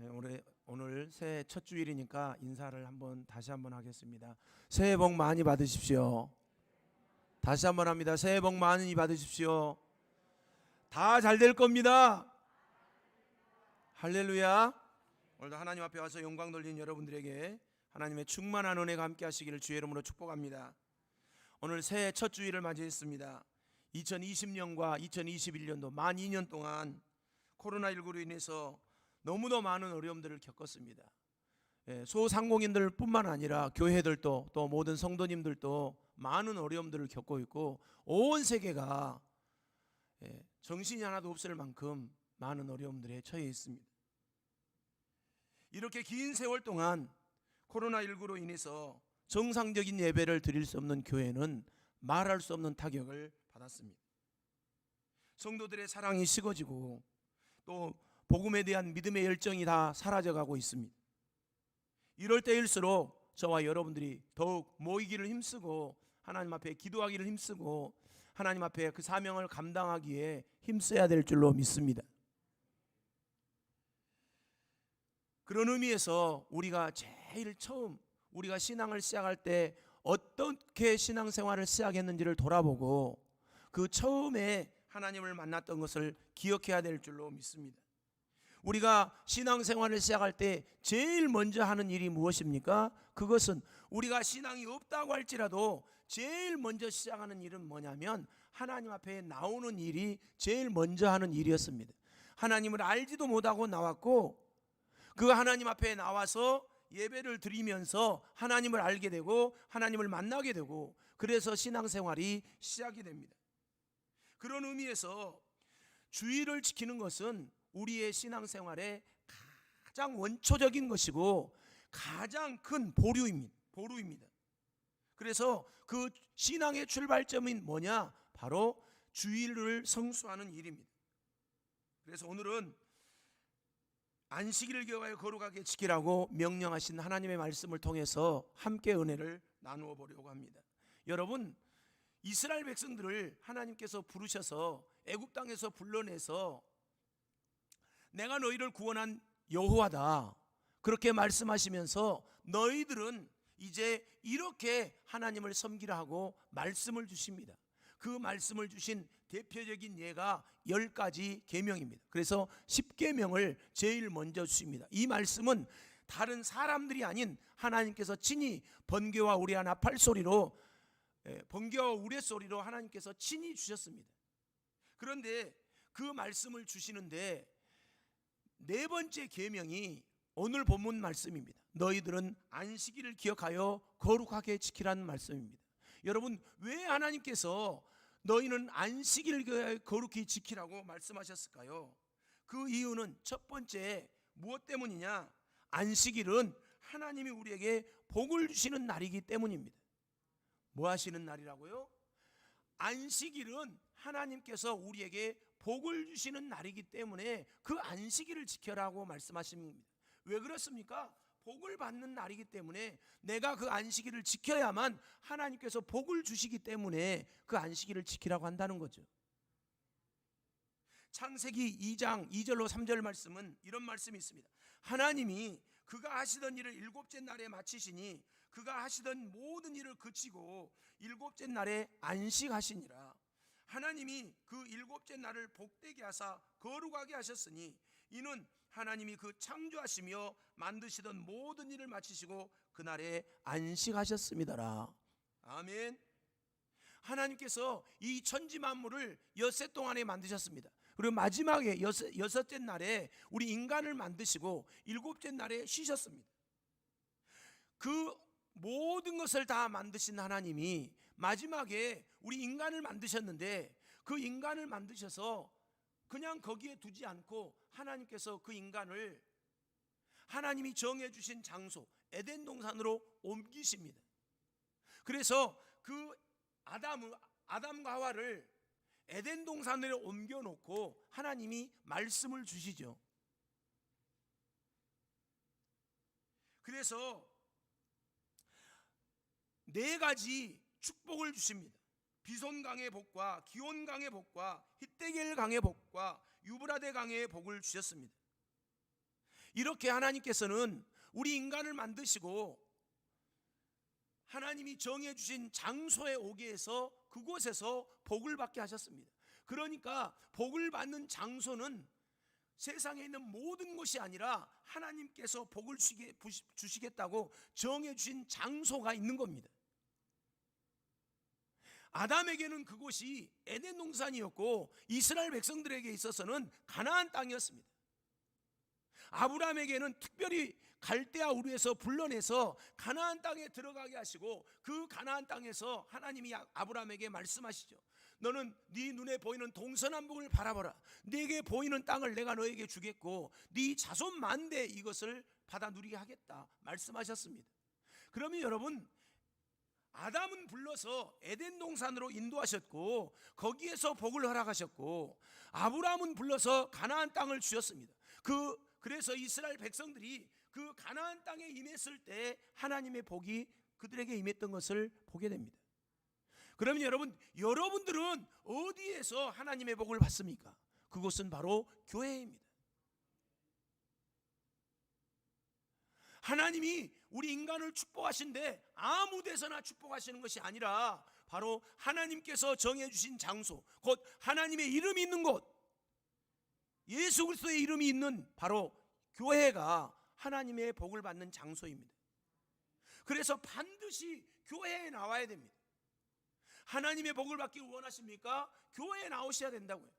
오늘 새해 첫 주일이니까 인사를 다시 한번 하겠습니다. 새해 복 많이 받으십시오. 다시 한번 합니다. 새해 복 많이 받으십시오. 다 잘 될 겁니다. 할렐루야. 오늘도 하나님 앞에 와서 영광 돌린 여러분들에게 하나님의 충만한 은혜가 함께 하시기를 주의 이름으로 축복합니다. 오늘 새해 첫 주일을 맞이했습니다. 2020년과 2021년도 만 2년 동안 코로나19로 인해서 너무도 많은 어려움들을 겪었습니다. 소상공인들 뿐만 아니라 교회들도 또 모든 성도님들도 많은 어려움들을 겪고 있고 온 세계가 정신이 하나도 없을 만큼 많은 어려움들에 처해 있습니다. 이렇게 긴 세월 동안 코로나19로 인해서 정상적인 예배를 드릴 수 없는 교회는 말할 수 없는 타격을 받았습니다. 성도들의 사랑이 식어지고 또 복음에 대한 믿음의 열정이 다 사라져가고 있습니다. 이럴 때일수록 저와 여러분들이 더욱 모이기를 힘쓰고 하나님 앞에 기도하기를 힘쓰고 하나님 앞에 그 사명을 감당하기에 힘써야 될 줄로 믿습니다. 그런 의미에서 우리가 제일 처음 우리가 신앙을 시작할 때 어떻게 신앙생활을 시작했는지를 돌아보고 그 처음에 하나님을 만났던 것을 기억해야 될 줄로 믿습니다. 우리가 신앙생활을 시작할 때 제일 먼저 하는 일이 무엇입니까? 그것은 우리가 신앙이 없다고 할지라도 제일 먼저 시작하는 일은 뭐냐면 하나님 앞에 나오는 일이 제일 먼저 하는 일이었습니다. 하나님을 알지도 못하고 나왔고 그 하나님 앞에 나와서 예배를 드리면서 하나님을 알게 되고 하나님을 만나게 되고 그래서 신앙생활이 시작이 됩니다. 그런 의미에서 주일을 지키는 것은 우리의 신앙생활의 가장 원초적인 것이고 가장 큰 보루입니다. 그래서 그 신앙의 출발점인 뭐냐? 바로 주일을 성수하는 일입니다. 그래서 오늘은 안식일을 기억하여 거룩하게 지키라고 명령하신 하나님의 말씀을 통해서 함께 은혜를 나누어 보려고 합니다. 여러분, 이스라엘 백성들을 하나님께서 부르셔서 애굽 땅에서 불러내서 내가 너희를 구원한 여호와다 그렇게 말씀하시면서 너희들은 이제 이렇게 하나님을 섬기라 하고 말씀을 주십니다. 그 말씀을 주신 대표적인 예가 10가지 계명입니다. 그래서 10계명을 제일 먼저 주십니다. 이 말씀은 다른 사람들이 아닌 하나님께서 친히 번개와 우레와 나팔소리로 번개와 우레소리로 하나님께서 친히 주셨습니다. 그런데 그 말씀을 주시는데 네 번째 계명이 오늘 본문 말씀입니다. 너희들은 안식일을 기억하여 거룩하게 지키라는 말씀입니다. 여러분, 왜 하나님께서 너희는 안식일을 거룩히 지키라고 말씀하셨을까요? 그 이유는 첫 번째 무엇 때문이냐? 안식일은 하나님이 우리에게 복을 주시는 날이기 때문입니다. 뭐 하시는 날이라고요? 안식일은 하나님께서 우리에게 복을 주시는 날이기 때문에 그 안식일을 지켜라고 말씀하십니다. 왜 그렇습니까? 복을 받는 날이기 때문에 내가 그 안식일을 지켜야만 하나님께서 복을 주시기 때문에 그 안식일을 지키라고 한다는 거죠. 창세기 2장 2절로 3절 말씀은 이런 말씀이 있습니다. 하나님이 그가 하시던 일을 일곱째 날에 마치시니 그가 하시던 모든 일을 그치고 일곱째 날에 안식하시니라. 하나님이 그 일곱째 날을 복되게 하사 거룩하게 하셨으니 이는 하나님이 그 창조하시며 만드시던 모든 일을 마치시고 그날에 안식하셨음이더라. 아멘. 하나님께서 이 천지 만물을 엿새 동안에 만드셨습니다. 그리고 마지막에 여섯째 날에 우리 인간을 만드시고 일곱째 날에 쉬셨습니다. 그 모든 것을 다 만드신 하나님이 마지막에 우리 인간을 만드셨는데 그 인간을 만드셔서 그냥 거기에 두지 않고 하나님께서 그 인간을 하나님이 정해주신 장소 에덴 동산으로 옮기십니다. 그래서 그 아담과 하와를 에덴 동산으로 옮겨놓고 하나님이 말씀을 주시죠. 그래서 4가지 축복을 주십니다. 비손강의 복과 기온강의 복과 히데겔 강의 복과 유브라데 강의 복을 주셨습니다. 이렇게 하나님께서는 우리 인간을 만드시고 하나님이 정해주신 장소에 오게 해서 그곳에서 복을 받게 하셨습니다. 그러니까 복을 받는 장소는 세상에 있는 모든 것이 아니라 하나님께서 복을 주시겠다고 정해주신 장소가 있는 겁니다. 아담에게는 그곳이 에덴 동산이었고 이스라엘 백성들에게 있어서는 가나안 땅이었습니다. 아브라함에게는 특별히 갈대아 우르에서 불러내서 가나안 땅에 들어가게 하시고 그 가나안 땅에서 하나님이 아브라함에게 말씀하시죠. 너는 네 눈에 보이는 동서남북을 바라보라. 네게 보이는 땅을 내가 너에게 주겠고 네 자손 만대 이것을 받아 누리게 하겠다 말씀하셨습니다. 그러면 여러분, 아담은 불러서 에덴 동산으로 인도하셨고 거기에서 복을 허락하셨고 아브라함은 불러서 가나안 땅을 주셨습니다. 그래서 이스라엘 백성들이 그 가나안 땅에 임했을 때 하나님의 복이 그들에게 임했던 것을 보게 됩니다. 그러면 여러분들은 어디에서 하나님의 복을 받습니까? 그곳은 바로 교회입니다. 하나님이 우리 인간을 축복하신데 아무 데서나 축복하시는 것이 아니라 바로 하나님께서 정해주신 장소, 곧 하나님의 이름이 있는 곳, 예수 그리스도의 이름이 있는 바로 교회가 하나님의 복을 받는 장소입니다. 그래서 반드시 교회에 나와야 됩니다. 하나님의 복을 받기 원하십니까? 교회에 나오셔야 된다고요.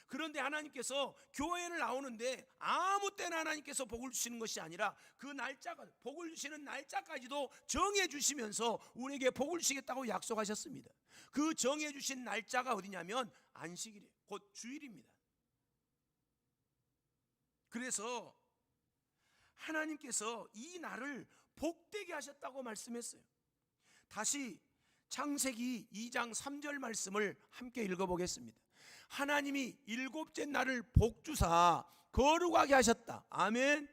그런데 하나님께서 교회를 나오는데 아무 때나 하나님께서 복을 주시는 것이 아니라 그 날짜가, 복을 주시는 날짜까지도 정해 주시면서 우리에게 복을 주시겠다고 약속하셨습니다. 그 정해 주신 날짜가 어디냐면 안식일이에요. 곧 주일입니다. 그래서 하나님께서 이 날을 복되게 하셨다고 말씀했어요. 다시 창세기 2장 3절 말씀을 함께 읽어보겠습니다. 하나님이 일곱째 날을 복주사 거룩하게 하셨다. 아멘.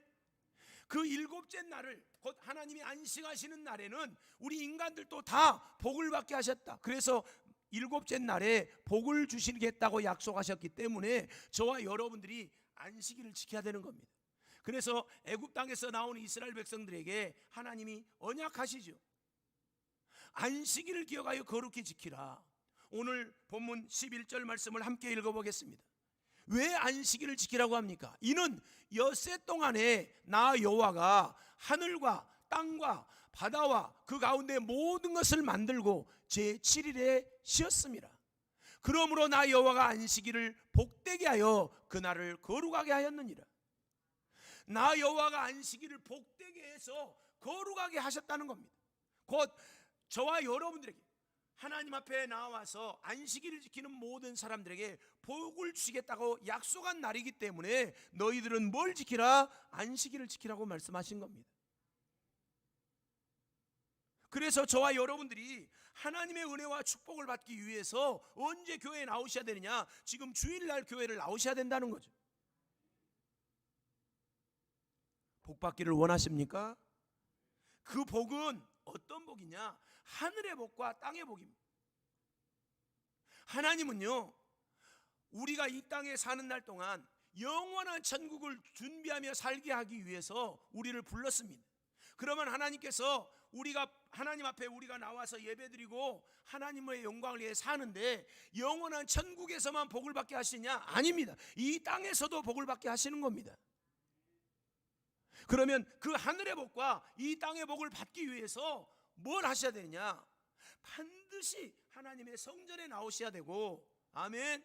그 일곱째 날을, 곧 하나님이 안식하시는 날에는 우리 인간들도 다 복을 받게 하셨다. 그래서 일곱째 날에 복을 주시겠다고 약속하셨기 때문에 저와 여러분들이 안식일을 지켜야 되는 겁니다. 그래서 애굽 땅에서 나온 이스라엘 백성들에게 하나님이 언약하시죠. 안식일을 기억하여 거룩히 지키라. 오늘 본문 11절 말씀을 함께 읽어보겠습니다. 왜 안식일을 지키라고 합니까? 이는 엿새 동안에 나 여호와가 하늘과 땅과 바다와 그 가운데 모든 것을 만들고 제7일에 쉬었습니다. 그러므로 나 여호와가 안식일을 복되게 하여 그날을 거룩하게 하였느니라. 나 여호와가 안식일을 복되게 해서 거룩하게 하셨다는 겁니다. 곧 저와 여러분들에게 하나님 앞에 나와서 안식일을 지키는 모든 사람들에게 복을 주시겠다고 약속한 날이기 때문에 너희들은 뭘 지키라? 안식일을 지키라고 말씀하신 겁니다. 그래서 저와 여러분들이 하나님의 은혜와 축복을 받기 위해서 언제 교회에 나오셔야 되느냐? 지금 주일날 교회를 나오셔야 된다는 거죠. 복 받기를 원하십니까? 그 복은 어떤 복이냐? 하늘의 복과 땅의 복입니다. 하나님은요, 우리가 이 땅에 사는 날 동안 영원한 천국을 준비하며 살게 하기 위해서 우리를 불렀습니다. 그러면 하나님께서 하나님 앞에 우리가 나와서 예배드리고 하나님의 영광을 위해 사는데 영원한 천국에서만 복을 받게 하시냐? 아닙니다. 이 땅에서도 복을 받게 하시는 겁니다. 그러면 그 하늘의 복과 이 땅의 복을 받기 위해서 뭘 하셔야 되느냐? 반드시 하나님의 성전에 나오셔야 되고, 아멘.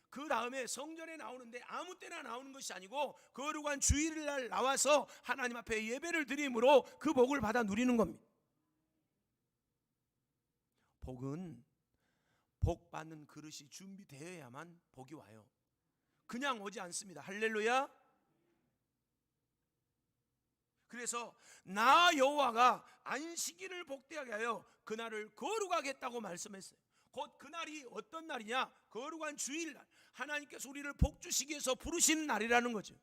그 다음에 성전에 나오는데 아무 때나 나오는 것이 아니고 거룩한 주일날 나와서 하나님 앞에 예배를 드림으로 그 복을 받아 누리는 겁니다. 복은 복 받는 그릇이 준비되어야만 복이 와요. 그냥 오지 않습니다. 할렐루야. 그래서 나 여호와가 안식일을 복되게 하여 그날을 거룩하겠다고 말씀했어요. 곧 그날이 어떤 날이냐? 거룩한 주일날, 하나님께서 우리를 복주시기 위해서 부르시는 날이라는 거죠.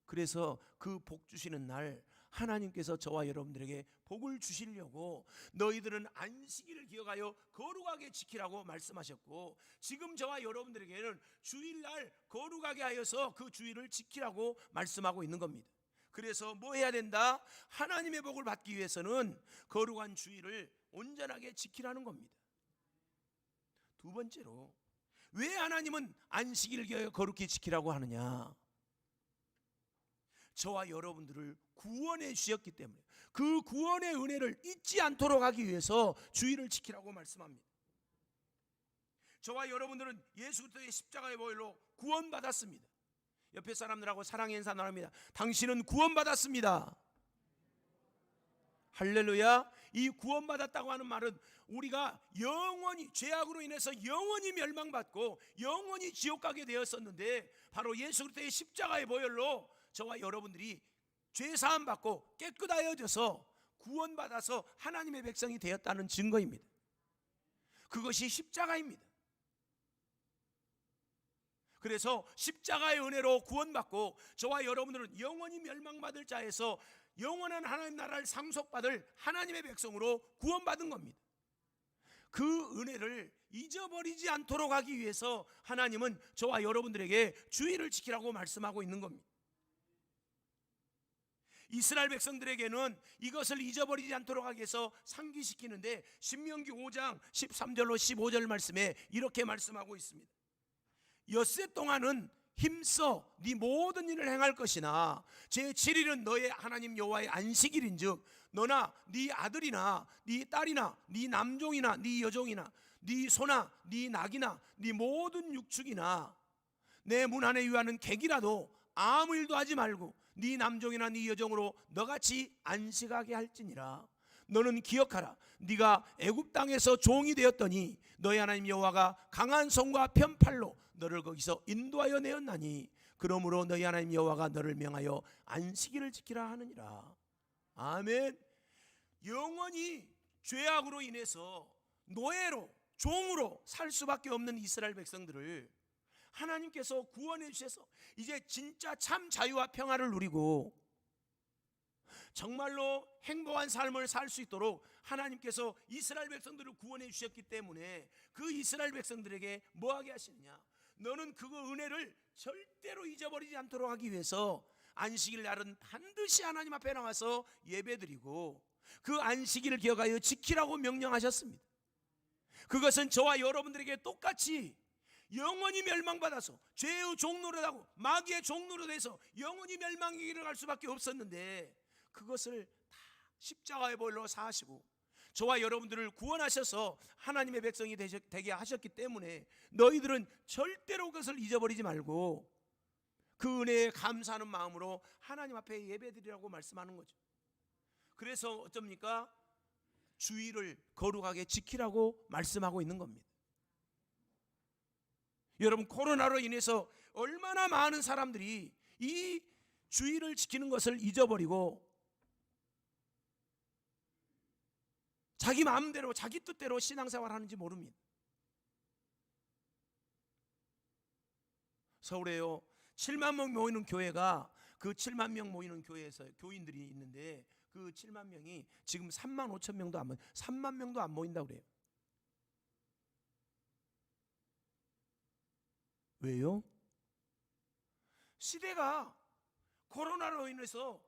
그래서 그 복주시는 날 하나님께서 저와 여러분들에게 복을 주시려고 너희들은 안식일을 기억하여 거룩하게 지키라고 말씀하셨고, 지금 저와 여러분들에게는 주일날 거룩하게 하여서 그 주일을 지키라고 말씀하고 있는 겁니다. 그래서 뭐 해야 된다? 하나님의 복을 받기 위해서는 거룩한 주일을 온전하게 지키라는 겁니다. 두 번째로, 왜 하나님은 안식일을 거룩히 지키라고 하느냐? 저와 여러분들을 구원해 주셨기 때문에 그 구원의 은혜를 잊지 않도록 하기 위해서 주일을 지키라고 말씀합니다. 저와 여러분들은 예수 그리스도의 십자가의 보혈로 구원받았습니다. 옆에 사람들하고 사랑의 인사 나눕니다. 당신은 구원받았습니다. 할렐루야. 이 구원받았다고 하는 말은 우리가 영원히 죄악으로 인해서 영원히 멸망받고 영원히 지옥 가게 되었었는데, 바로 예수 그리스도의 십자가의 보혈로 저와 여러분들이 죄사함 받고 깨끗하여져서 구원받아서 하나님의 백성이 되었다는 증거입니다. 그것이 십자가입니다. 그래서 십자가의 은혜로 구원받고 저와 여러분들은 영원히 멸망받을 자에서 영원한 하나님 나라를 상속받을 하나님의 백성으로 구원받은 겁니다. 그 은혜를 잊어버리지 않도록 하기 위해서 하나님은 저와 여러분들에게 주일을 지키라고 말씀하고 있는 겁니다. 이스라엘 백성들에게는 이것을 잊어버리지 않도록 하기 위해서 상기시키는데, 신명기 5장 13절로 15절 말씀에 이렇게 말씀하고 있습니다. 엿새 동안은 힘써 네 모든 일을 행할 것이나 제7일은 너의 하나님 여호와의 안식일인즉 너나 네 아들이나 네 딸이나 네 남종이나 네 여종이나 네 소나 네 낙이나 네 모든 육축이나 내 문 안에 유하는 객이라도 아무 일도 하지 말고 네 남종이나 네 여종으로 너같이 안식하게 할지니라. 너는 기억하라. 네가 애굽 땅에서 종이 되었더니 너의 하나님 여호와가 강한 손과 편팔로 너를 거기서 인도하여 내었나니 그러므로 너희 하나님 여호와가 너를 명하여 안식일을 지키라 하느니라. 아멘. 영원히 죄악으로 인해서 노예로 종으로 살 수밖에 없는 이스라엘 백성들을 하나님께서 구원해 주셔서 이제 진짜 참 자유와 평화를 누리고 정말로 행복한 삶을 살 수 있도록 하나님께서 이스라엘 백성들을 구원해 주셨기 때문에 그 이스라엘 백성들에게 뭐하게 하시느냐? 너는 그 은혜를 절대로 잊어버리지 않도록 하기 위해서 안식일 날은 반드시 하나님 앞에 나와서 예배드리고 그 안식일을 기억하여 지키라고 명령하셨습니다. 그것은 저와 여러분들에게 똑같이 영원히 멸망받아서 죄의 종노릇하고 마귀의 종노릇해서 영원히 멸망의 길을 갈 수밖에 없었는데, 그것을 다 십자가의 보혈로 사하시고 저와 여러분들을 구원하셔서 하나님의 백성이 되게 하셨기 때문에 너희들은 절대로 그것을 잊어버리지 말고 그 은혜에 감사하는 마음으로 하나님 앞에 예배드리라고 말씀하는 거죠. 그래서 어쩝니까? 주일을 거룩하게 지키라고 말씀하고 있는 겁니다. 여러분, 코로나로 인해서 얼마나 많은 사람들이 이 주일을 지키는 것을 잊어버리고 자기 마음대로 자기 뜻대로 신앙생활을 하는지 모릅니다. 서울에요 7만 명 모이는 교회가, 그 7만 명 모이는 교회에서 교인들이 있는데 그 7만 명이 지금 3만 5천 명도 안 모인, 3만 명도 안 모인다고 그래요. 왜요? 시대가 코로나로 인해서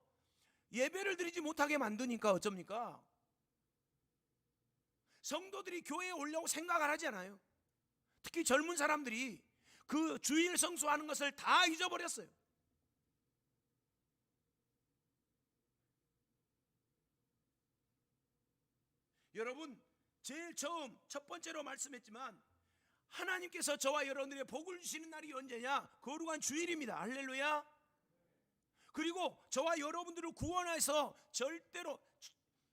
예배를 드리지 못하게 만드니까 어쩝니까? 성도들이 교회에 오려고 생각을 하지 않아요. 특히 젊은 사람들이 그 주일 성수하는 것을 다 잊어버렸어요. 여러분, 제일 처음 첫 번째로 말씀했지만 하나님께서 저와 여러분들의 복을 주시는 날이 언제냐? 거룩한 주일입니다. 할렐루야. 그리고 저와 여러분들을 구원해서 절대로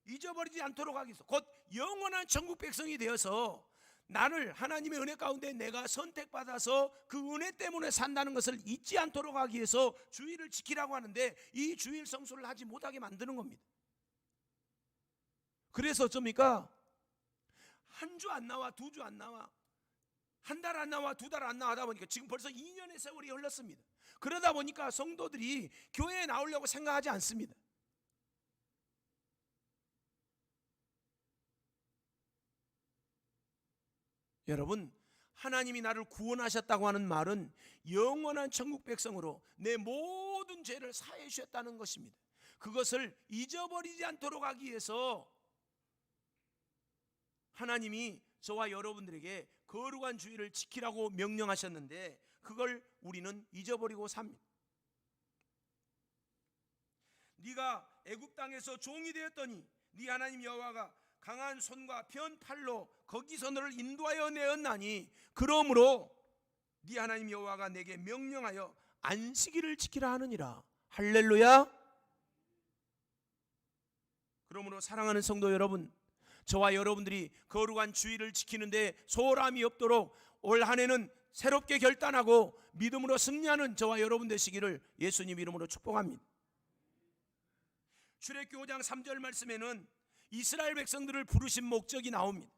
잊어버리지 않도록 하기 위해서, 곧 영원한 천국 백성이 되어서 나를 하나님의 은혜 가운데 내가 선택받아서 그 은혜 때문에 산다는 것을 잊지 않도록 하기 위해서 주일을 지키라고 하는데, 이 주일 성수를 하지 못하게 만드는 겁니다. 그래서 어쩝니까? 한 주 안 나와, 두 주 안 나와, 한 달 안 나와, 두 달 안 나와 하다 보니까 지금 벌써 2년의 세월이 흘렀습니다. 그러다 보니까 성도들이 교회에 나오려고 생각하지 않습니다. 여러분, 하나님이 나를 구원하셨다고 하는 말은 영원한 천국 백성으로 내 모든 죄를 사해 주셨다는 것입니다. 그것을 잊어버리지 않도록 하기 위해서 하나님이 저와 여러분들에게 거룩한 주의를 지키라고 명령하셨는데 그걸 우리는 잊어버리고 삽니다. 네가 애굽 땅에서 종이 되었더니 네 하나님 여호와가 강한 손과 변 팔로 거기서 너를 인도하여 내었나니 그러므로 네 하나님 여호와가 내게 명령하여 안식일을 지키라 하느니라. 할렐루야. 그러므로 사랑하는 성도 여러분, 저와 여러분들이 거룩한 주의를 지키는데 소홀함이 없도록 올 한 해는 새롭게 결단하고 믿음으로 승리하는 저와 여러분 되시기를 예수님 이름으로 축복합니다. 출애굽기 5장 3절 말씀에는 이스라엘 백성들을 부르신 목적이 나옵니다.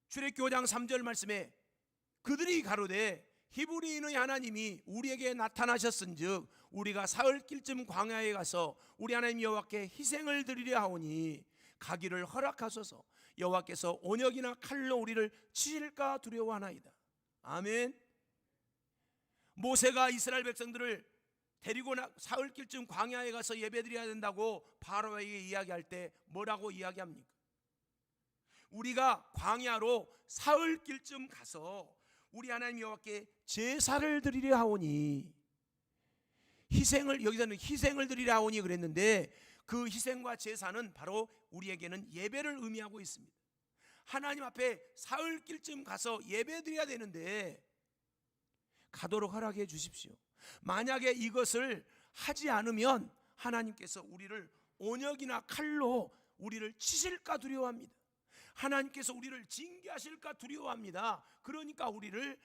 출애굽기 5장 3절 말씀에 그들이 가로되 히브리인의 하나님이 우리에게 나타나셨은즉 우리가 사흘길쯤 광야에 가서 우리 하나님 여호와께 희생을 드리려 하오니 가기를 허락하소서. 여호와께서 온역이나 칼로 우리를 치실까 두려워하나이다. 아멘. 모세가 이스라엘 백성들을 데리고 사흘길쯤 광야에 가서 예배드려야 된다고 바로에게 이야기할 때 뭐라고 이야기합니까? 우리가 광야로 사흘길쯤 가서 우리 하나님 여호와께 제사를 드리려 하오니, 희생을, 여기서는 희생을 드리려 하오니 그랬는데 그 희생과 제사는 바로 우리에게는 예배를 의미하고 있습니다. 하나님 앞에 사흘길쯤 가서 예배드려야 되는데 가도록 허락해 주십시오. 만약에 이것을 하지 않으면 하나님께서 우리를 온역이나 칼로 우리를 치실까 두려워합니다. 하나님께서 우리를 징계하실까 두려워합니다. 그러니까 우리를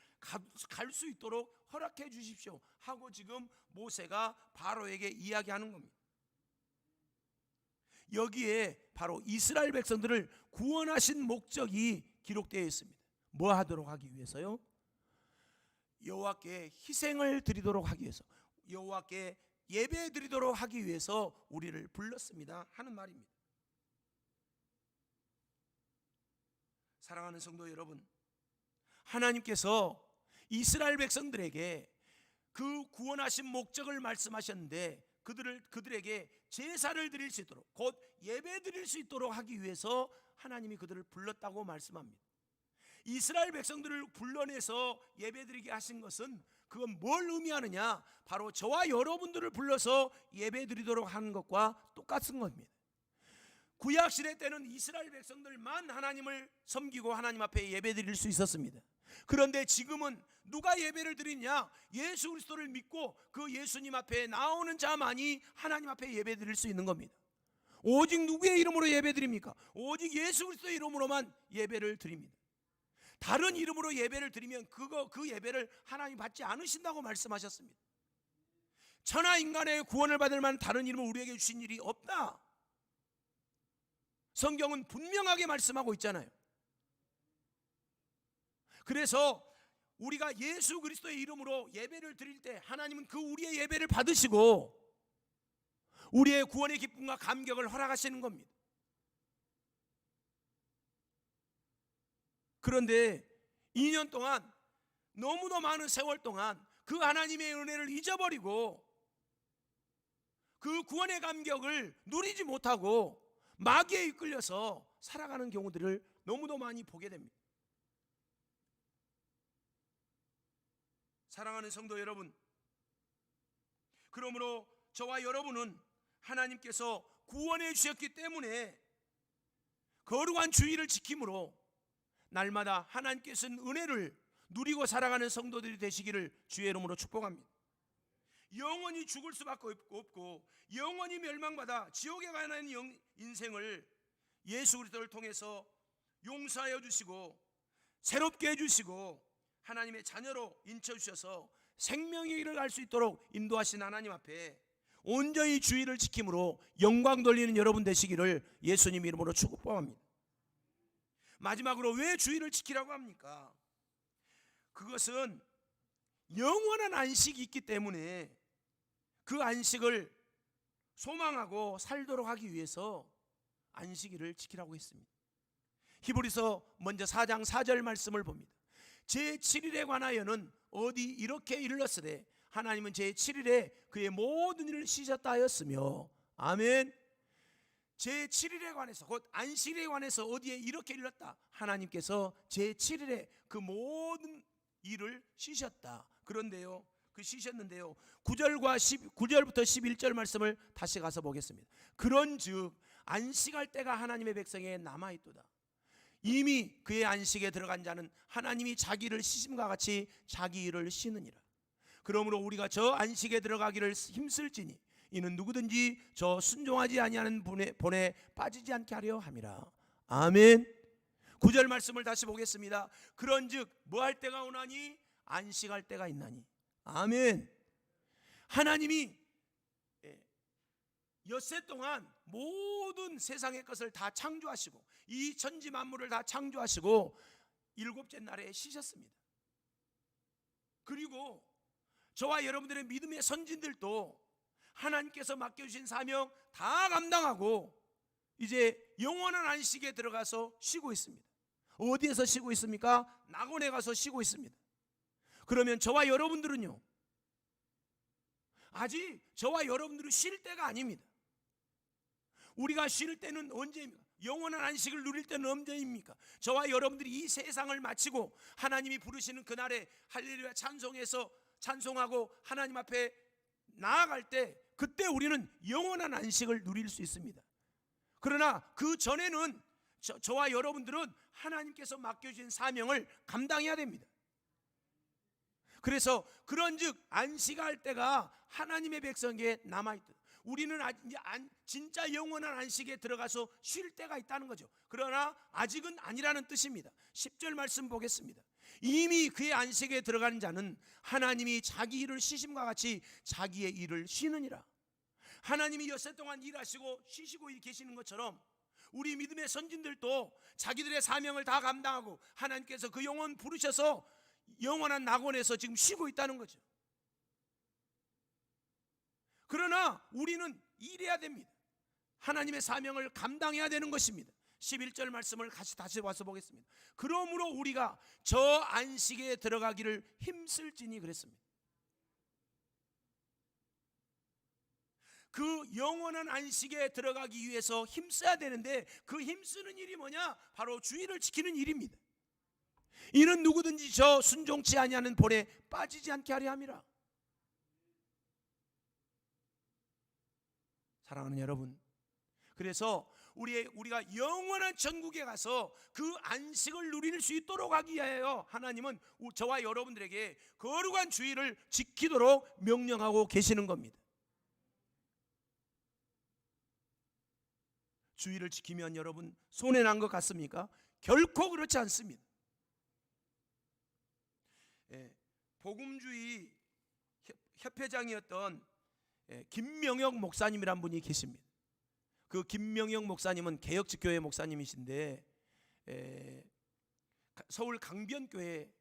갈 수 있도록 허락해 주십시오 하고 지금 모세가 바로에게 이야기하는 겁니다. 여기에 바로 이스라엘 백성들을 구원하신 목적이 기록되어 있습니다. 뭐 하도록 하기 위해서요? 여호와께 희생을 드리도록 하기 위해서, 여호와께 예배 드리도록 하기 위해서 우리를 불렀습니다 하는 말입니다. 사랑하는 성도 여러분, 하나님께서 이스라엘 백성들에게 그 구원하신 목적을 말씀하셨는데 그들에게 제사를 드릴 수 있도록, 곧 예배 드릴 수 있도록 하기 위해서 하나님이 그들을 불렀다고 말씀합니다. 이스라엘 백성들을 불러내서 예배드리게 하신 것은 그건 뭘 의미하느냐? 바로 저와 여러분들을 불러서 예배드리도록 하는 것과 똑같은 겁니다. 구약시대 때는 이스라엘 백성들만 하나님을 섬기고 하나님 앞에 예배드릴 수 있었습니다. 그런데 지금은 누가 예배를 드리냐? 예수 그리스도를 믿고 그 예수님 앞에 나오는 자만이 하나님 앞에 예배드릴 수 있는 겁니다. 오직 누구의 이름으로 예배드립니까? 오직 예수 그리스도의 이름으로만 예배를 드립니다. 다른 이름으로 예배를 드리면 그 예배를 하나님 받지 않으신다고 말씀하셨습니다. 천하 인간의 구원을 받을 만한 다른 이름을 우리에게 주신 일이 없다. 성경은 분명하게 말씀하고 있잖아요. 그래서 우리가 예수 그리스도의 이름으로 예배를 드릴 때 하나님은 그 우리의 예배를 받으시고 우리의 구원의 기쁨과 감격을 허락하시는 겁니다. 그런데 2년 동안, 너무도 많은 세월 동안 그 하나님의 은혜를 잊어버리고 그 구원의 감격을 누리지 못하고 마귀에 이끌려서 살아가는 경우들을 너무도 많이 보게 됩니다. 사랑하는 성도 여러분, 그러므로 저와 여러분은 하나님께서 구원해 주셨기 때문에 거룩한 주의를 지킴으로 날마다 하나님께서는 은혜를 누리고 살아가는 성도들이 되시기를 주의 이름으로 축복합니다. 영원히 죽을 수밖에 없고 영원히 멸망받아 지옥에 가는 인생을 예수 그리스도를 통해서 용서하여 주시고 새롭게 해주시고 하나님의 자녀로 인쳐주셔서 생명의 길을 갈 수 있도록 인도하신 하나님 앞에 온전히 주의를 지킴으로 영광 돌리는 여러분 되시기를 예수님 이름으로 축복합니다. 마지막으로 왜 주의를 지키라고 합니까? 그것은 영원한 안식이 있기 때문에 그 안식을 소망하고 살도록 하기 위해서 안식일을 지키라고 했습니다. 히브리서 먼저 4장 4절 말씀을 봅니다. 제7일에 관하여는 어디 이렇게 일렀으되 하나님은 제7일에 그의 모든 일을 쉬셨다 하였으며. 아멘. 제7일에 관해서, 곧 안식일에 관해서 어디에 이렇게 일렀다. 하나님께서 제7일에 그 모든 일을 쉬셨다. 그런데요, 그 쉬셨는데요, 9절부터 11절 말씀을 다시 가서 보겠습니다. 그런즉 안식할 때가 하나님의 백성에 남아있도다. 이미 그의 안식에 들어간 자는 하나님이 자기를 쉬심과 같이 자기 일을 쉬느니라. 그러므로 우리가 저 안식에 들어가기를 힘쓸지니 이는 누구든지 저 순종하지 아니하는 본에 빠지지 않게 하려 함이라. 아멘. 9절 말씀을 다시 보겠습니다. 그런즉 뭐 할 때가 오나니 안식할 때가 있나니. 아멘. 하나님이 엿새 동안 모든 세상의 것을 다 창조하시고 이 천지 만물을 다 창조하시고 일곱째 날에 쉬셨습니다. 그리고 저와 여러분들의 믿음의 선진들도 하나님께서 맡겨주신 사명 다 감당하고 이제 영원한 안식에 들어가서 쉬고 있습니다. 어디에서 쉬고 있습니까? 낙원에 가서 쉬고 있습니다. 그러면 저와 여러분들은요, 아직 저와 여러분들은 쉴 때가 아닙니다. 우리가 쉴 때는 언제입니까? 영원한 안식을 누릴 때는 언제입니까? 저와 여러분들이 이 세상을 마치고 하나님이 부르시는 그날에 할렐루야 찬송해서 찬송하고 하나님 앞에 나아갈 때, 그때 우리는 영원한 안식을 누릴 수 있습니다. 그러나 그 전에는 저와 여러분들은 하나님께서 맡겨주신 사명을 감당해야 됩니다. 그래서 그런즉 안식할 때가 하나님의 백성에게 남아있다. 우리는 이제 진짜 영원한 안식에 들어가서 쉴 때가 있다는 거죠. 그러나 아직은 아니라는 뜻입니다. 10절 말씀 보겠습니다. 이미 그의 안식에 들어가는 자는 하나님이 자기 일을 쉬심과 같이 자기의 일을 쉬느니라. 하나님이 엿새 동안 일하시고 쉬시고 계시는 것처럼 우리 믿음의 선진들도 자기들의 사명을 다 감당하고 하나님께서 그 영혼 부르셔서 영원한 낙원에서 지금 쉬고 있다는 거죠. 그러나 우리는 일해야 됩니다. 하나님의 사명을 감당해야 되는 것입니다. 11절 말씀을 다시 와서 보겠습니다. 그러므로 우리가 저 안식에 들어가기를 힘쓸지니 그랬습니다. 그 영원한 안식에 들어가기 위해서 힘써야 되는데 그 힘쓰는 일이 뭐냐? 바로 주의를 지키는 일입니다. 이는 누구든지 저 순종치 아니하는 본에 빠지지 않게 하려 함이라. 사랑하는 여러분, 그래서 우리가 영원한 천국에 가서 그 안식을 누릴 수 있도록 하기 위하여 하나님은 저와 여러분들에게 거룩한 주의를 지키도록 명령하고 계시는 겁니다. 주의를 지키면 여러분 손해난 것 같습니까? 결코 그렇지 않습니다. 복음주의 협회장이었던 김명혁 목사님이란 분이 계십니다. 그 김명혁 목사님은 개혁직교회 목사님이신데 서울 강변교회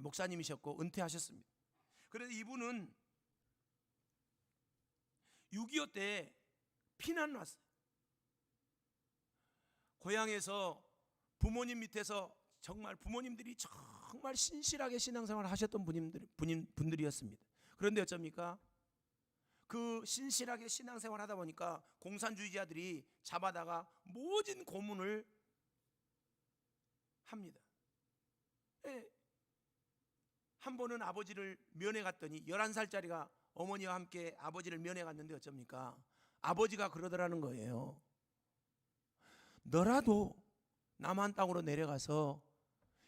목사님이셨고 은퇴하셨습니다. 그래서 이분은 6.25 때 피난 왔어요. 고향에서 부모님 밑에서 정말 부모님들이 정말 신실하게 신앙생활을 하셨던 분들이었습니다. 그런데 어쩝니까? 그 신실하게 신앙생활 하다 보니까 공산주의자들이 잡아다가 모진 고문을 합니다. 한 번은 아버지를 면회 갔더니 11살짜리가 어머니와 함께 아버지를 면회 갔는데 어쩝니까? 아버지가 그러더라는 거예요. 너라도 남한 땅으로 내려가서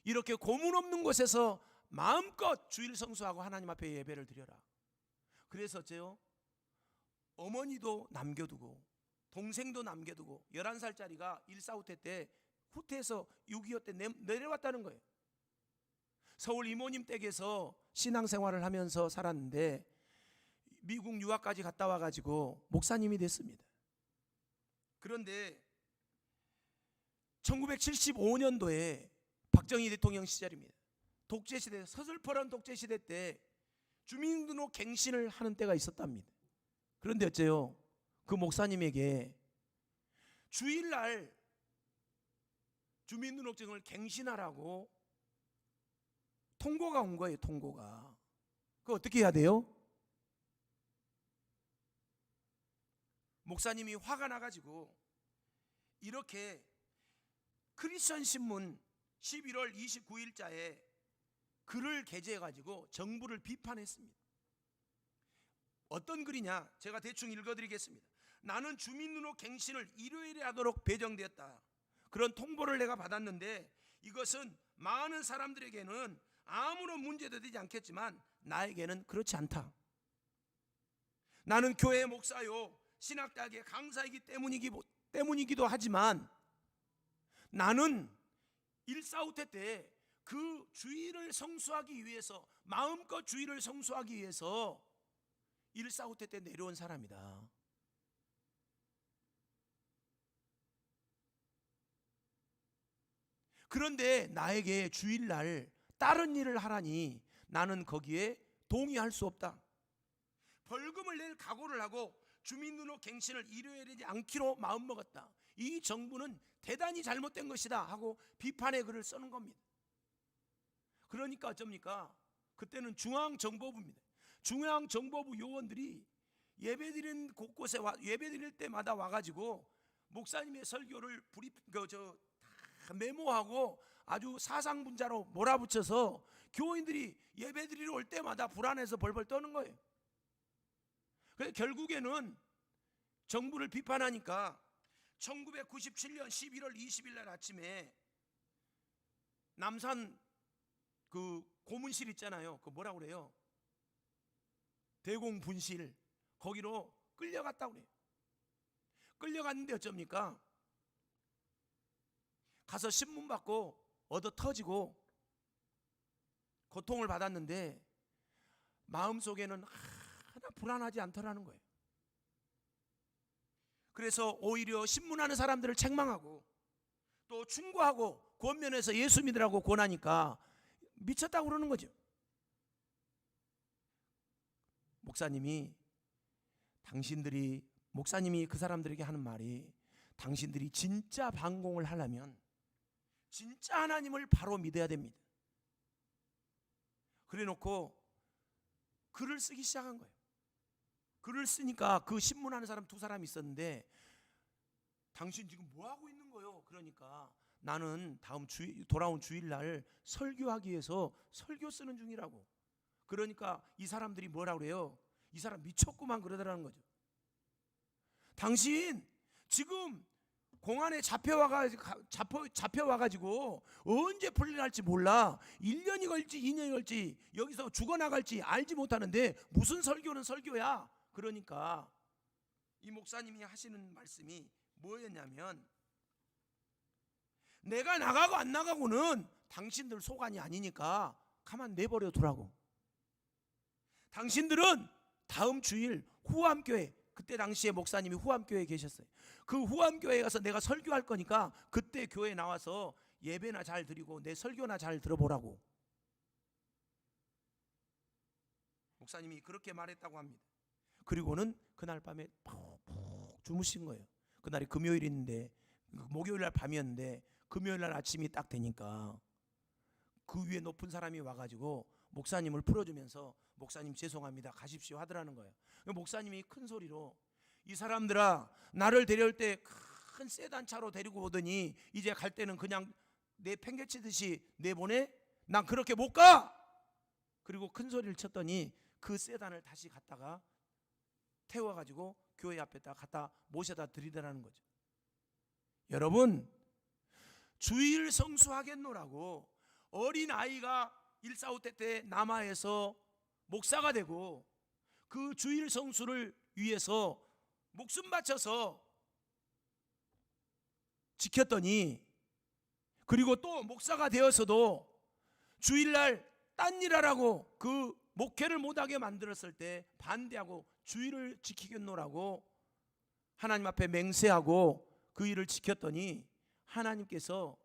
이렇게 고문 없는 곳에서 마음껏 주일 성수하고 하나님 앞에 예배를 드려라. 그래서 어째요? 어머니도 남겨두고 동생도 남겨두고 11살짜리가 1.4 때 후퇴해서 6.25 때 내려왔다는 거예요. 서울 이모님 댁에서 신앙생활을 하면서 살았는데 미국 유학까지 갔다 와가지고 목사님이 됐습니다. 그런데 1975년도에 박정희 대통령 시절입니다. 독재시대, 서슬퍼런 독재시대 때 주민등록 갱신을 하는 때가 있었답니다. 그런데 어째요? 그 목사님에게 주일날 주민등록증을 갱신하라고 통고가 온 거예요. 통고가. 그거 어떻게 해야 돼요? 목사님이 화가 나가지고 이렇게 크리스천 신문 11월 29일자에 글을 게재해가지고 정부를 비판했습니다. 어떤 글이냐? 제가 대충 읽어드리겠습니다. 나는 주민등록 갱신을 일요일에 하도록 배정되었다. 그런 통보를 내가 받았는데 이것은 많은 사람들에게는 아무런 문제도 되지 않겠지만 나에게는 그렇지 않다. 나는 교회 목사요, 신학대학의 강사이기 때문이기도 하지만 나는 일사후퇴 때 그 주일을 성수하기 위해서, 마음껏 주일을 성수하기 위해서 일사후퇴 때 내려온 사람이다. 그런데 나에게 주일날 다른 일을 하라니 나는 거기에 동의할 수 없다. 벌금을 낼 각오를 하고 주민등록 갱신을 일요일이지 않기로 마음먹었다. 이 정부는 대단히 잘못된 것이다 하고 비판의 글을 쓰는 겁니다. 그러니까 어쩝니까? 그때는 중앙정보부입니다. 중앙정보부 요원들이 예배드리는 곳곳에 예배드릴 때마다 와가지고 목사님의 설교를 다 메모하고 아주 사상분자로 몰아붙여서 교인들이 예배드리러 올 때마다 불안해서 벌벌 떠는 거예요. 그래서 결국에는 정부를 비판하니까 1997년 11월 20일 날 아침에 남산 그 고문실 있잖아요. 그 뭐라고 그래요? 대공분실. 거기로 끌려갔다고 그래요. 끌려갔는데 어쩝니까? 가서 신문 받고 얻어 터지고 고통을 받았는데 마음속에는 하나 불안하지 않더라는 거예요. 그래서 오히려 신문하는 사람들을 책망하고 또 충고하고 권면해서 예수 믿으라고 권하니까 미쳤다고 그러는 거죠. 목사님이 그 사람들에게 하는 말이, 당신들이 진짜 반공을 하려면 진짜 하나님을 바로 믿어야 됩니다. 그래 놓고 글을 쓰기 시작한 거예요. 글을 쓰니까 그 신문하는 사람 두 사람이 있었는데, 당신 지금 뭐 하고 있는 거예요? 그러니까 나는 돌아온 주일날 설교하기 위해서 설교 쓰는 중이라고. 그러니까 이 사람들이 뭐라고 그래요? 이 사람 미쳤구만 그러더라는 거죠. 당신 지금 공안에 잡혀와가지고 언제 풀려날지 몰라. 1년이 걸지 2년이 걸지 여기서 죽어나갈지 알지 못하는데 무슨 설교는 설교야. 그러니까 이 목사님이 하시는 말씀이 뭐였냐면, 내가 나가고 안 나가고는 당신들 소관이 아니니까 가만 내버려 두라고. 당신들은 다음 주일 후암교회, 그때 당시에 목사님이 후암교회에 계셨어요. 그 후암교회에 가서 내가 설교할 거니까 그때 교회에 나와서 예배나 잘 드리고 내 설교나 잘 들어보라고. 목사님이 그렇게 말했다고 합니다. 그리고는 그날 밤에 푹 주무신 거예요. 그날이 금요일인데, 목요일 날 밤이었는데 금요일 날 아침이 딱 되니까 그 위에 높은 사람이 와가지고 목사님을 풀어주면서 목사님 죄송합니다 가십시오 하더라는 거예요. 목사님이 큰 소리로, 이 사람들아, 나를 데려올 때 큰 세단차로 데리고 오더니 이제 갈 때는 그냥 내 팽개치듯이 내보내? 난 그렇게 못 가! 그리고 큰 소리를 쳤더니 그 세단을 다시 갖다가 태워가지고 교회 앞에다 갖다 모셔다 드리더라는 거죠. 여러분, 주일 성수하겠노라고 어린 아이가 일사후퇴 때 남아에서 목사가 되고 그 주일 성수를 위해서 목숨 바쳐서 지켰더니, 그리고 또 목사가 되어서도 주일날 딴 일 하라고 그 목회를 못하게 만들었을 때 반대하고 주일을 지키겠노라고 하나님 앞에 맹세하고 그 일을 지켰더니 하나님께서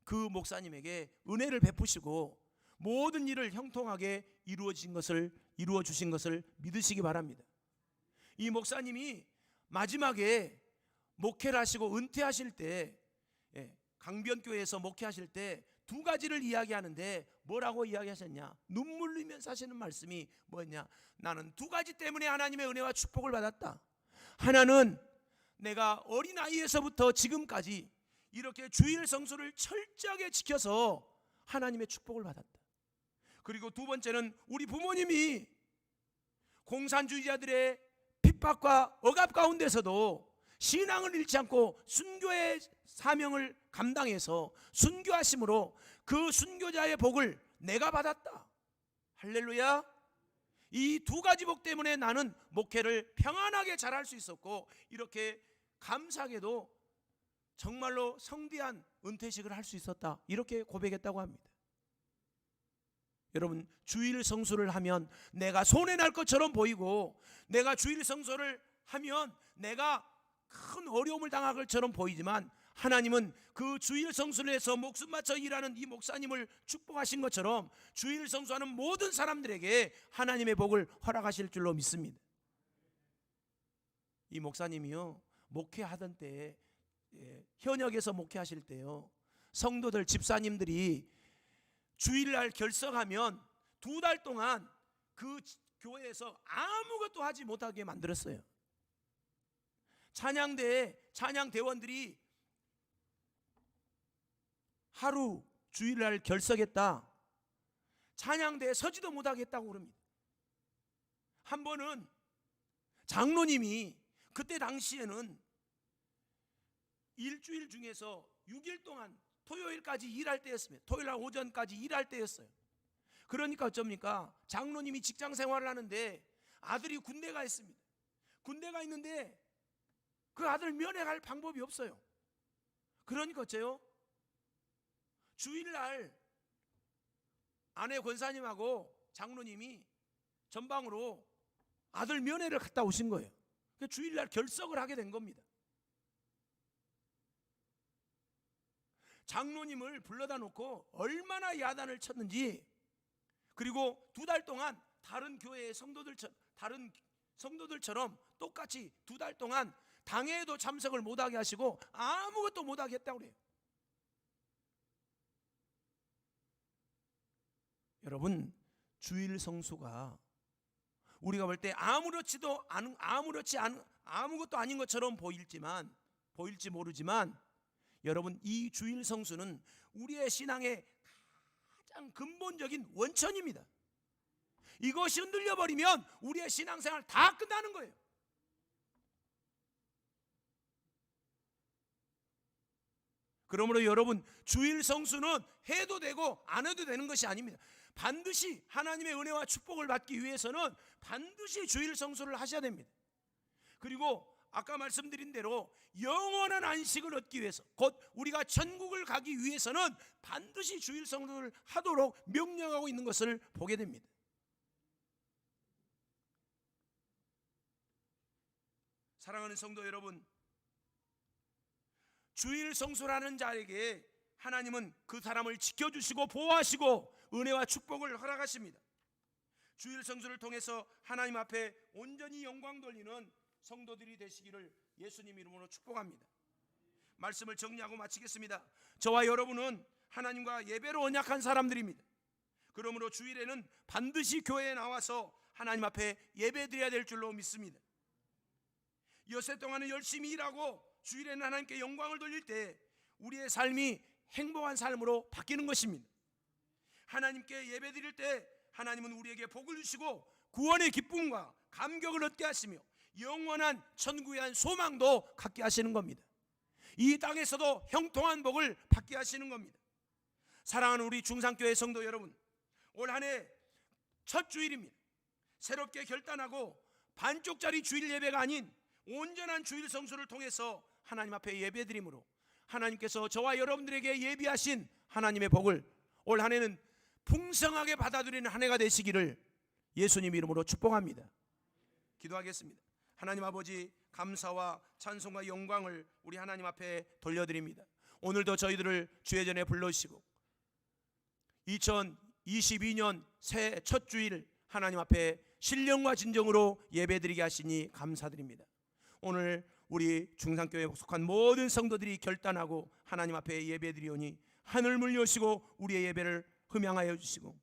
그 목사님에게 은혜를 베푸시고 모든 일을 형통하게 이루어 주신 것을 믿으시기 바랍니다. 이 목사님이 마지막에 목회를 하시고 은퇴하실 때 강변교회에서 목회하실 때 두 가지를 이야기하는데 뭐라고 이야기하셨냐? 눈물 흘리면서 하시는 말씀이 뭐였냐? 나는 두 가지 때문에 하나님의 은혜와 축복을 받았다. 하나는 내가 어린아이에서부터 지금까지 이렇게 주일 성수를 철저하게 지켜서 하나님의 축복을 받았다. 그리고 두 번째는 우리 부모님이 공산주의자들의 핍박과 억압 가운데서도 신앙을 잃지 않고 순교의 사명을 감당해서 순교하심으로 그 순교자의 복을 내가 받았다. 할렐루야. 이 두 가지 복 때문에 나는 목회를 평안하게 잘할 수 있었고 이렇게 감사하게도 정말로 성대한 은퇴식을 할 수 있었다. 이렇게 고백했다고 합니다. 여러분, 주일 성수를 하면 내가 손해날 것처럼 보이고 내가 주일 성수를 하면 내가 큰 어려움을 당할 것처럼 보이지만 하나님은 그 주일 성수를 해서 목숨 바쳐 일하는 이 목사님을 축복하신 것처럼 주일 성수하는 모든 사람들에게 하나님의 복을 허락하실 줄로 믿습니다. 이 목사님이요, 목회하던 때에 현역에서 목회하실 때요, 성도들 집사님들이 주일날 결석하면 2달 동안 그 교회에서 아무것도 하지 못하게 만들었어요. 찬양대에 찬양대원들이 하루 주일날 결석했다. 찬양대에 서지도 못하겠다고 그럽니다. 한 번은 장로님이 그때 당시에는 일주일 중에서 6일 동안 토요일까지 일할 때였습니다. 토요일날 오전까지 일할 때였어요. 그러니까 어쩝니까? 장로님이 직장 생활을 하는데 아들이 군대가 있습니다. 군대가 있는데 그 아들 면회할 방법이 없어요. 그러니까 어째요? 주일날 아내 권사님하고 장로님이 전방으로 아들 면회를 갔다 오신 거예요. 주일날 결석을 하게 된 겁니다. 장로님을 불러다 놓고 얼마나 야단을 쳤는지, 그리고 2달 동안 다른 교회의 다른 성도들처럼 똑같이 2달 동안 당회에도 참석을 못하게 하시고 아무것도 못하게 했다고 그래요. 여러분, 주일 성수가 우리가 볼 때 아무것도 아닌 것처럼 보일지 모르지만 여러분, 이 주일 성수는 우리의 신앙의 가장 근본적인 원천입니다. 이것이 흔들려 버리면 우리의 신앙생활 다 끝나는 거예요. 그러므로 여러분, 주일 성수는 해도 되고 안 해도 되는 것이 아닙니다. 반드시 하나님의 은혜와 축복을 받기 위해서는 반드시 주일 성수를 하셔야 됩니다. 그리고 아까 말씀드린 대로 영원한 안식을 얻기 위해서, 곧 우리가 천국을 가기 위해서는 반드시 주일 성수를 하도록 명령하고 있는 것을 보게 됩니다. 사랑하는 성도 여러분, 주일 성수라는 자에게 하나님은 그 사람을 지켜주시고 보호하시고 은혜와 축복을 허락하십니다. 주일 성수를 통해서 하나님 앞에 온전히 영광 돌리는 성도들이 되시기를 예수님 이름으로 축복합니다. 말씀을 정리하고 마치겠습니다. 저와 여러분은 하나님과 예배로 언약한 사람들입니다. 그러므로 주일에는 반드시 교회에 나와서 하나님 앞에 예배드려야 될 줄로 믿습니다. 여세 동안은 열심히 일하고 주일에는 하나님께 영광을 돌릴 때 우리의 삶이 행복한 삶으로 바뀌는 것입니다. 하나님께 예배드릴 때 하나님은 우리에게 복을 주시고 구원의 기쁨과 감격을 얻게 하시며 영원한 천국에 대한 소망도 갖게 하시는 겁니다. 이 땅에서도 형통한 복을 받게 하시는 겁니다. 사랑하는 우리 중상교회 성도 여러분, 올 한 해 첫 주일입니다. 새롭게 결단하고 반쪽짜리 주일 예배가 아닌 온전한 주일 성수를 통해서 하나님 앞에 예배드림으로 하나님께서 저와 여러분들에게 예비하신 하나님의 복을 올 한 해는 풍성하게 받아들이는 한 해가 되시기를 예수님 이름으로 축복합니다. 기도하겠습니다. 하나님 아버지, 감사와 찬송과 영광을 우리 하나님 앞에 돌려드립니다. 오늘도 저희들을 주의 전에 불러주시고 2022년 새해 첫 주일 하나님 앞에 신령과 진정으로 예배드리게 하시니 감사드립니다. 오늘 우리 중산교회에 속한 모든 성도들이 결단하고 하나님 앞에 예배드리오니 하늘문 여시고 우리의 예배를 흠양하여 주시고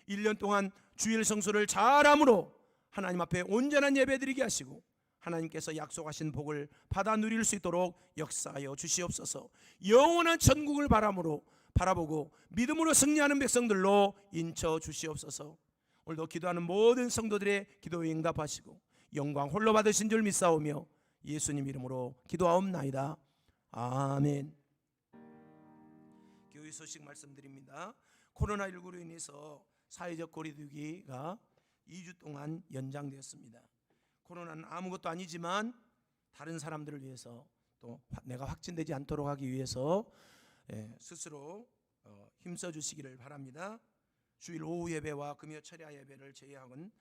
1년 동안 주일 성수를 잘함으로 하나님 앞에 온전한 예배드리게 하시고 하나님께서 약속하신 복을 받아 누릴 수 있도록 역사하여 주시옵소서. 영원한 천국을 바라보고 믿음으로 승리하는 백성들로 인쳐 주시옵소서. 오늘도 기도하는 모든 성도들의 기도에 응답하시고 영광 홀로 받으신 줄 믿사오며 예수님 이름으로 기도하옵나이다. 아멘. 교회 소식 말씀드립니다. 코로나19로 인해서 사회적 거리두기가 2주 동안 연장되었습니다. 코로나는 아무것도 아니지만 다른 사람들을 위해서 또 내가 확진되지 않도록 하기 위해서 스스로 힘써 주시기를 바랍니다. 주일 오후 예배와 금요 철야 예배를 제외하고는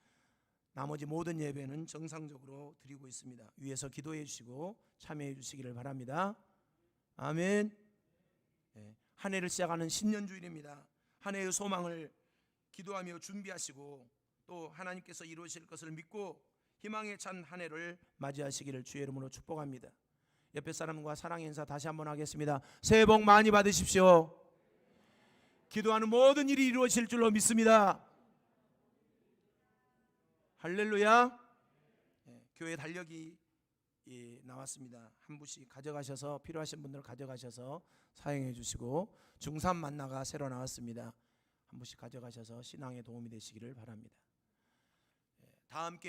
나머지 모든 예배는 정상적으로 드리고 있습니다. 위에서 기도해 주시고 참여해 주시기를 바랍니다. 아멘. 한 해를 시작하는 신년주일입니다. 한 해의 소망을 기도하며 준비하시고 또 하나님께서 이루실 것을 믿고 희망에 찬 한 해를 맞이하시기를 주의 이름으로 축복합니다. 옆에 사람과 사랑의 인사 다시 한번 하겠습니다. 새해 복 많이 받으십시오. 기도하는 모든 일이 이루어질 줄로 믿습니다. 할렐루야. 교회 달력이 나왔습니다. 한 분씩 가져가셔서 필요하신 분들 가져가셔서 사용해 주시고 중3 만나가 새로 나왔습니다. 한 분씩 가져가셔서 신앙에 도움이 되시기를 바랍니다. 다 함께